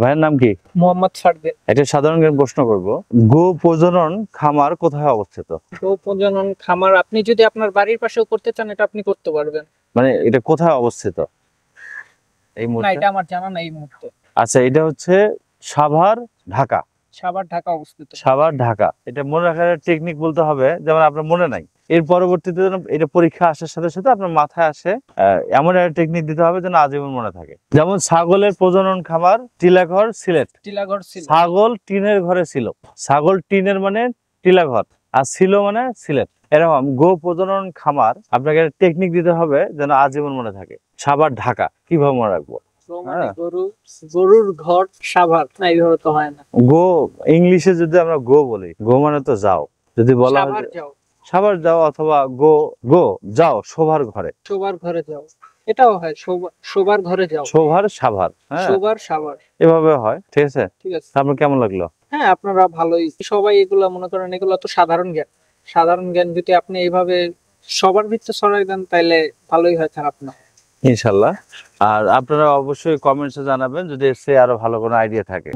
ভাইয়ের নাম কি? মোহাম্মদ সারদিন। এটা সাধারণ জ্ঞান প্রশ্ন করব। গো প্রজনন খামার কোথায় অবস্থিত? গো প্রজনন খামার আপনি যদি আপনার বাড়ির পাশেও করতে চান, এটা আপনি করতে পারবেন। মানে এটা কোথায় অবস্থিত এই না, মুহূর্তে? এটা আমার জানা নাই এই মুহূর্তে। আচ্ছা, এটা হচ্ছে সাভার, ঢাকা। সাভার, ঢাকা অবস্থিত। সাভার, ঢাকা। এটা মনে রাখার টেকনিক বলতে হবে, যেমন আপনার মনে নাই, এর পরবর্তীতে যেন এটা পরীক্ষা আসার সাথে সাথে আপনার মাথায় আসে, এমন একটা টেকনিক দিতে হবে যেন আজীবন মনে থাকে। যেমন ছাগলের প্রজনন খামার টিলাঘর, সিলেট। টিলাগড় ছিল। ছাগল টিনের ঘরে ছিল। ছাগল টিনের মানে টিলাঘর, আর ছিল মানে সিলেট। এরকম গো প্রজনন খামার আপনাকে টেকনিক দিতে হবে যেন আজীবন মনে থাকে। সাভার, ঢাকা কিভাবে মনে রাখবো? মানে গরুর ঘর সাভার, না এইভাবে তো হয় না। গো ইংলিশে যদি আমরা গো বলি, গো মানে তো যাও। যদি বলা হয় সাভার যাও, সাভার যাও, অথবা গো গো যাও শোভার ঘরে, শোবার ঘরে যাও, এটাও হয়। শোবার ঘরে যাও, শোভার সাভার, হ্যাঁ শোবার সাভার, এভাবে হয়। ঠিক আছে, ঠিক আছে। আপনার কেমন লাগলো? হ্যাঁ, আপনারা ভালোই সবাই এগুলা মনে করেন, এগুলা তো সাধারণ জ্ঞান। সাধারণ জ্ঞান যদি আপনি এইভাবে সবার ভিতরে ছড়াই দেন, তাইলে ভালোই হয় খারাপ না। ইনশাল্লাহ। আর আপনারা অবশ্যই কমেন্টসে জানাবেন যদি এর চেয়ে আরো ভালো কোনো আইডিয়া থাকে।